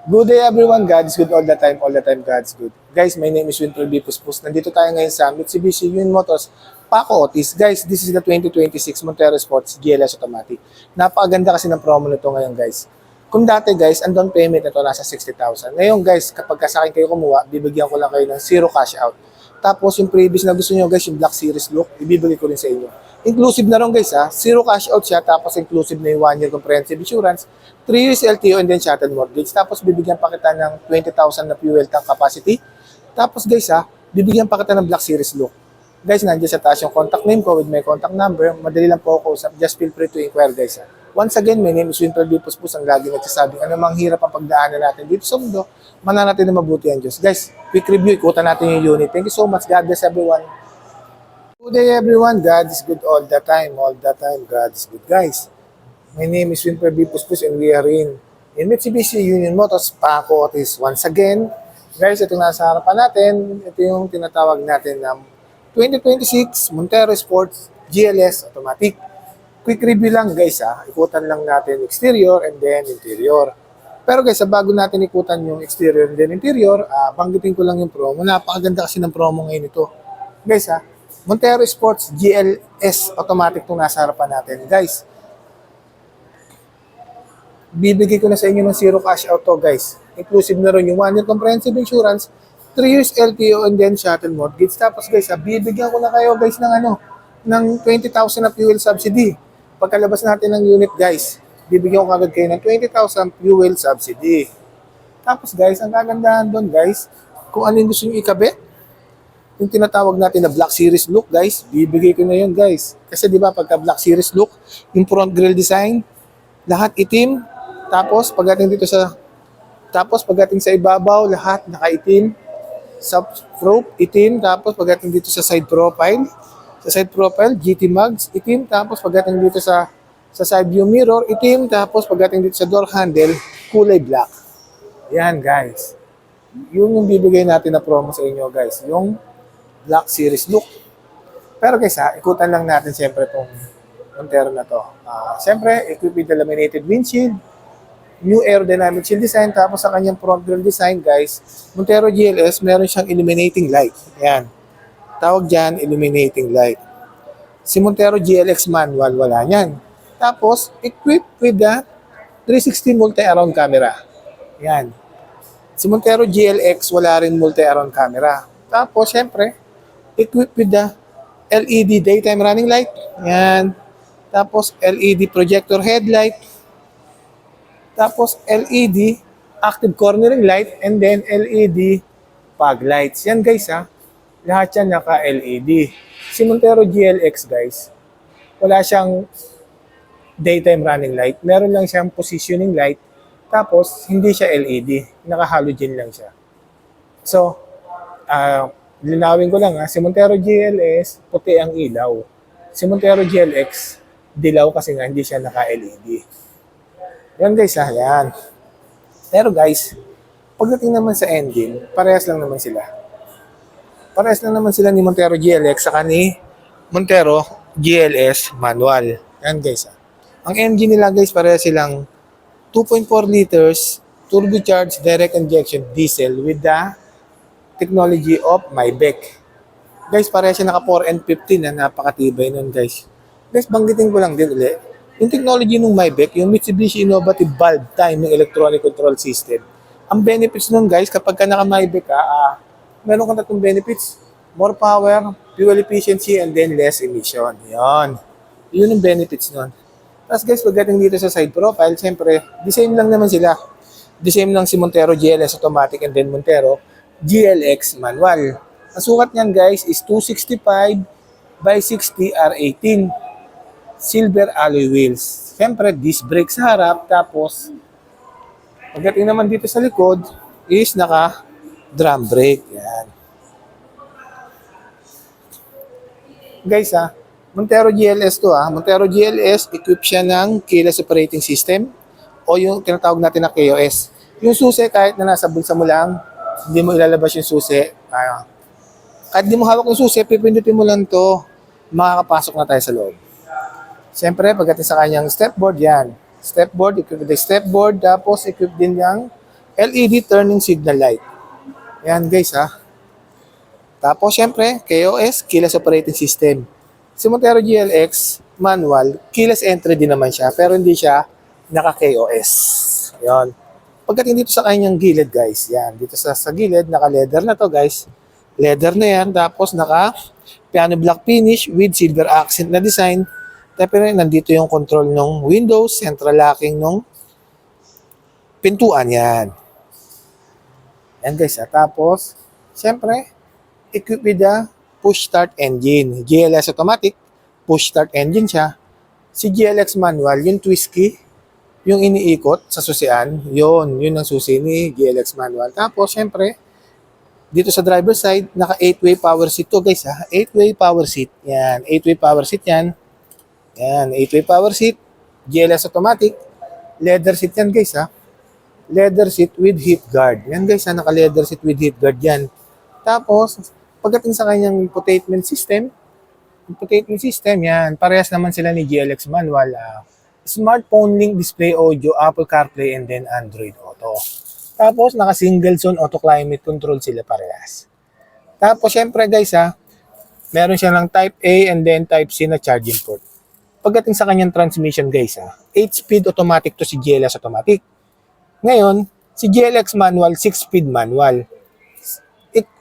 Good day everyone, God is good all the time God's good. Guys, my name is Winter B. Puspus. Nandito tayo ngayon sa Mitsubishi Yun Motors, Paco Otis. Guys, this is the 2026 Montero Sports GLS Automatic. Napakaganda kasi ng promo nito ngayon guys. Kung dati guys, ang down payment nito nasa 60,000. Ngayon guys, kapag sa akin kayo kumuha, bibigyan ko lang kayo ng zero cash out. Tapos yung previous na gusto nyo guys, yung Black Series look, ibibigay ko rin sa inyo. Inclusive na rin guys ha, zero cash out siya, tapos inclusive na yung 1 year comprehensive insurance, 3 years LTO and then shuttle mortgage. Tapos bibigyan pa kita ng 20,000 na fuel tank capacity. Tapos guys ha, bibigyan pa kita ng Black Series look. Guys, nandiyan sa taas yung contact name ko with my contact number. Madali lang po ako usap. Just feel free to inquire guys ha. Once again, my name is Winter B. Puspus, ang lagi nagsasabing anumang hirap ang pagdaanan natin dito sa mundo, mananatin na mabuti ang Diyos. Guys, quick review, ikutan natin yung unit. Thank you so much. God bless everyone. Good day everyone. God is good all the time. All the time, God is good. Guys, my name is Winter B. Puspus and we are in Mitsubishi Union Motors, Paco Otis. Once again, guys, ito nasa harapan natin. Ito yung tinatawag natin ng 2026 Montero Sports GLS Automatic. Quick review lang guys ha. Ikutan lang natin exterior and then interior. Pero guys, bago natin ikutan yung exterior and then interior, banggitin ko lang yung promo. Napakaganda kasi ng promo ngayon ito. Guys ha, Montero Sports GLS Automatic itong nasa harapan natin. Guys, bibigay ko na sa inyo ng zero cash out to guys. Inclusive na rin yung 1 year comprehensive insurance, 3 years LTO and then shuttle mortgage. Tapos guys, bibigyan ko na kayo guys ng 20,000 na fuel subsidy. Pagkalabas natin ng unit guys, bibigyan ko agad kayo ng 20,000 fuel subsidy. Tapos guys, ang kagandahan doon guys, kung ano yung gusto nyo ikabit, yung tinatawag natin na Black Series look guys, bibigay ko na yun guys. Kasi di ba pagka Black Series look, yung front grille design, lahat itim. Tapos pagdating sa ibabaw, lahat nakaitim. Sa roof, itim. Tapos pagdating dito sa side profile, GT mags, itim. Tapos pagdating dito sa side view mirror, itim. Tapos pagdating dito sa door handle, kulay black. Yan guys. Yun yung bibigay natin na promo sa inyo guys. Yung Black Series look. Pero guys ikutan lang natin siyempre itong Montero na to. Siyempre, equipped with the laminated windshield, new aerodynamic shield design, tapos sa kanyang front grille design guys, Montero GLS, meron siyang illuminating light. Yan. Tawag dyan, illuminating light. Si Montero GLX manual, wala niyan. Tapos, equipped with the 360 multi-around camera. Yan. Si Montero GLX, wala rin multi-around camera. Tapos, syempre, equipped with the LED daytime running light. Yan. Tapos, LED projector headlight. Tapos, LED active cornering light. And then, LED fog lights. Yan guys lahat yan naka-LED. Si Montero GLX guys, wala siyang daytime running light. Meron lang siyang positioning light. Tapos, hindi siya LED. Naka-halogen lang siya. So, linawin ko lang si Montero GLS, puti ang ilaw. Si Montero GLX, dilaw kasi nga hindi siya naka-LED. Yan guys yan. Pero guys, pagdating naman sa engine, parehas lang naman sila. Parehas lang naman sila ni Montero GLX saka ni Montero GLS manual. Yan guys Ang engine nila guys, parehas silang 2.4 liters turbocharged direct injection diesel with the technology of Maybach. Guys, parehas siya naka 4N15 na napakatibay nun guys. Guys, banggitin ko lang din ulit. Yung technology ng Maybach, yung Mitsubishi Innovative Valve Timing Electronic Control System. Ang benefits nun guys, kapag ka naka-Maybach meron kang tatlong benefits. More power, fuel efficiency, and then less emission. Yun ang benefits nun. Tapos guys, pagdating dito sa side profile, siyempre, the same lang naman sila. The same lang si Montero GLS Automatic and then Montero GLX Manual. Ang sukat niyan guys is 265 by 60 R18. Silver alloy wheels. Siyempre, disc brake sa harap. Tapos, pagdating naman dito sa likod, is naka drum brake. Yan. Guys Montero GLS to Montero GLS, equipped siya ng keyless operating system o yung tinatawag natin na KOS. Yung susi, kahit na nasa bulsa mo lang, hindi mo ilalabas yung susi. Kahit di mo hawak yung susi, pipindutin mo lang to, makakapasok na tayo sa loob. Siyempre, pagdating sa kanyang stepboard, yan. Stepboard, equipped with the stepboard, tapos equipped din yung LED turning signal light. Yan guys ha. Tapos syempre, KOS, keyless operating system. Si Montero GLX, manual, keyless entry din naman siya, pero hindi siya naka-KOS. Yan. Pagdating dito sa kanyang gilid guys, yan, dito sa gilid, naka-leather na to guys. Leather na yan, tapos naka piano black finish with silver accent na design. Tapos nandito yung control ng windows, central locking ng pintuan yan. Yan guys, tapos, syempre, equipped with the push start engine. GLS automatic, push start engine siya. Si GLX manual, yung twist key, yung iniikot sa susian, yun ang susi ni GLX manual. Tapos, syempre, dito sa driver side, naka 8-way power seat to guys ha. 8-way power seat. Yan, 8-way power seat yan. Yan, 8-way power seat. GLS automatic. Leather seat yan guys ha. Leather seat with heat guard. Yan guys ha, naka leather seat with heat guard yan. Tapos, pagdating sa kanyang infotainment system, yan, parehas naman sila ni GLX manual. Smartphone link display audio, Apple CarPlay, and then Android Auto. Tapos, naka-single zone auto climate control sila parehas. Tapos, syempre guys meron siya ng Type A and then Type C na charging port. Pagdating sa kanyang transmission guys 8-speed automatic to si GLS automatic. Ngayon, si GLX manual, 6-speed manual.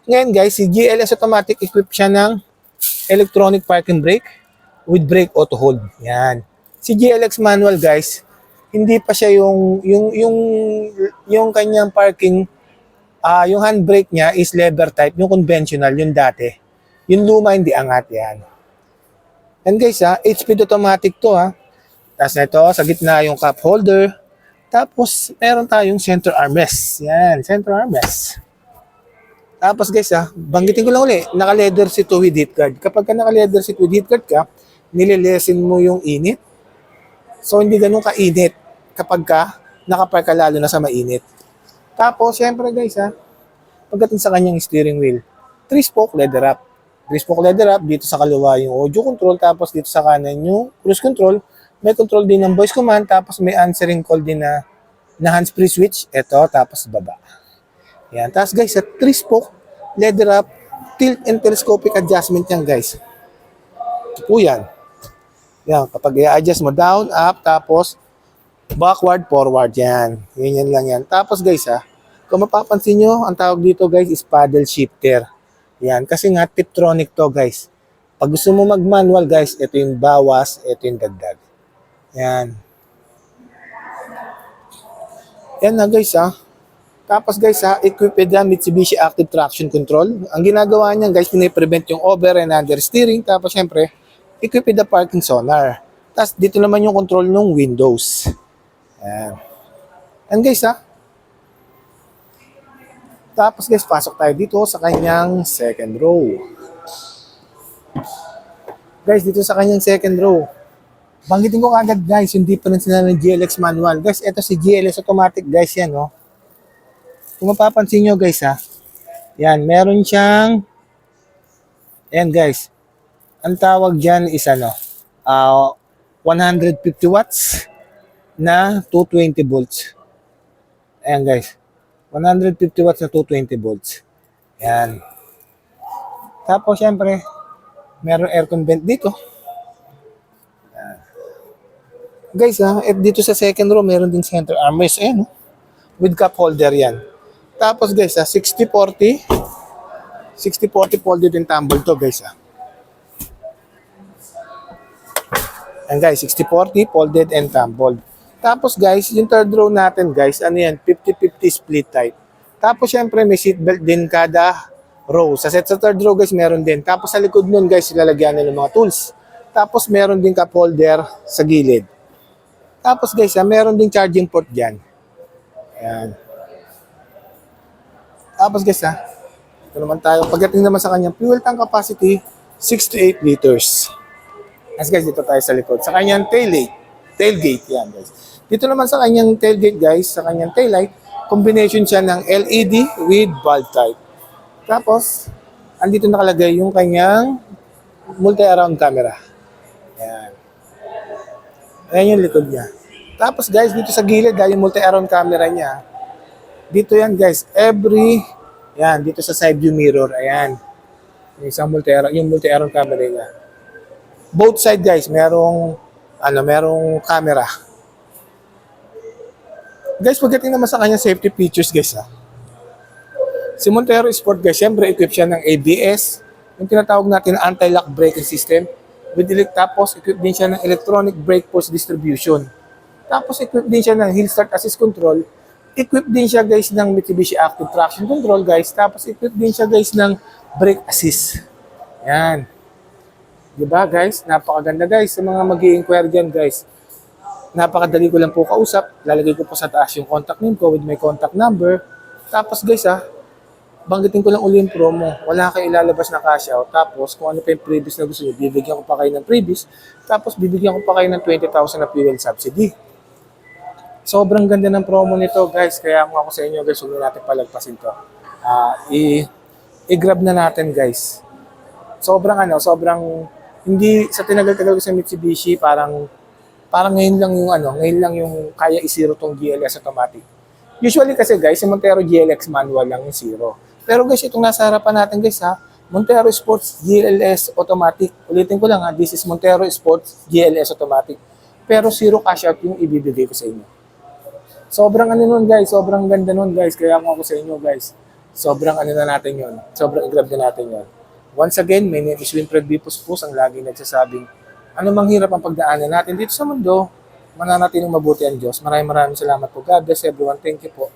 Ngayon guys, si GLS automatic equipped siya ng electronic parking brake with brake auto hold. Yan. Si GLX manual guys, hindi pa siya yung kanyang parking, yung handbrake niya is lever type, yung conventional, yung dati. Yung luma hindi angat yan. And guys 8-speed automatic to Tapos na ito, sa gitna yung cup holder. Tapos meron tayong center armrest. Yan, center armrest. Tapos guys banggitin ko lang uli, naka-leather seat with heat guard. Kapag ka naka-leather seat with heat guard ka, nililesen mo yung init. So hindi ganun kainit kapag ka nakapark ka lalo na sa mainit. Tapos syempre guys pagdating sa kanyang steering wheel, 3-spoke leather wrap. 3-spoke leather wrap, dito sa kaliwa yung audio control, tapos dito sa kanan yung cruise control. May control din ng voice command, tapos may answering call din na hands-free switch. Ito, tapos baba. Yan. Tapos guys, 3-spoke leather wrap, tilt and telescopic adjustment yan guys. Ito po yan. Yan, kapag i-adjust mo down, up, tapos backward, forward yan. Yan lang yan. Tapos guys kung mapapansin nyo, ang tawag dito guys is paddle shifter. Yan, kasi nga Tiptronic to guys. Pag gusto mo mag-manual guys, ito yung bawas, ito yung dagdag. Yan. Yan na guys Tapos guys equipped with the Mitsubishi Active Traction Control. Ang ginagawa niyan guys, piniprevent yung over and understeering. Tapos syempre, equipped with the parking sonar. Tapos dito naman yung control ng windows. Yan. And guys tapos guys, pasok tayo dito sa kanyang second row. Guys, dito sa kanyang second row, banggitin ko agad guys, yung difference na ng GLX manual. Guys, ito si GLS automatic guys yan Kung mapapansin nyo guys yan, meron siyang, yan guys, ang tawag dyan is 150 watts na 220 volts. Ayan guys, 150 watts na 220 volts. Yan. Tapos syempre, meron aircon vent dito. Yan. Guys dito sa second row, meron ding center armrest. Ayan with cup holder yan. Tapos guys 60-40 folded and tumbled to guys And guys, 60-40 folded and tumbled. Tapos guys, yung third row natin guys, 50-50 split type. Tapos syempre may seatbelt din kada row. Sa third row guys, meron din. Tapos sa likod nun guys, ilalagyan nila ng mga tools. Tapos meron din cup holder sa gilid. Tapos guys, meron din charging port dyan. Ayan. Tapos guys ito naman tayo. Pagdating naman sa kanyang fuel tank capacity, 6 to 8 liters. As guys, dito tayo sa likod. Sa kanyang tailgate yan guys. Dito naman sa kanyang tailgate guys, sa kanyang taillight, combination siya ng LED with bulb type. Tapos, andito nakalagay yung kanyang multi-around camera. Ayan. Ayan yung likod niya. Tapos guys, dito sa gilid, yung multi-around camera niya, Dito yan guys, yan, dito sa side view mirror, ayan. Yung isang multi-aron camera niya. Both side guys, merong camera. Guys, pagdating naman sa kanya safety features guys ha. Si Montero Sport guys, syempre equipped siya ng ABS, yung tinatawag natin na anti-lock braking system. Tapos equipped din siya ng electronic brake force distribution. Tapos equipped din siya ng hill start assist control. Equipped din siya guys ng Mitsubishi Active Traction Control guys. Tapos equipped din siya guys ng brake assist. Yan. Diba guys? Napakaganda guys sa mga mag-i-inquire dyan guys. Napakadali ko lang po kausap. Lalagay ko po sa taas yung contact name ko with my contact number. Tapos guys banggitin ko lang uli yung promo. Wala kayo ilalabas na cash out. Tapos kung ano pa yung previous na gusto nyo, bibigyan ko pa kayo ng previous. Tapos bibigyan ko pa kayo ng 20,000 na fuel subsidy. Sobrang ganda ng promo nito guys. Kaya kung ako sa inyo guys, huwag na natin palagpasin to. I-grab na natin guys. Sobrang hindi sa tinagal-tagal ko sa Mitsubishi, parang ngayon lang yung kaya i-zero tong GLS automatic. Usually kasi guys, yung Montero GLX manual lang yung zero. Pero guys, itong nasa harapan natin guys Montero Sports GLS automatic. Ulitin ko lang this is Montero Sports GLS automatic. Pero zero cash out yung ibibigay ko sa inyo. Sobrang sobrang ganda nun guys. Kaya ako sa inyo guys, sobrang na natin yun. Sobrang i-grab na natin yun. Once again, my name is Winfred B. Puspus, ang laging nagsasabing, anumang hirap ang pagdaanan natin dito sa mundo, mananatiling mabuti ang Diyos. Maraming salamat po. God bless everyone. Thank you po.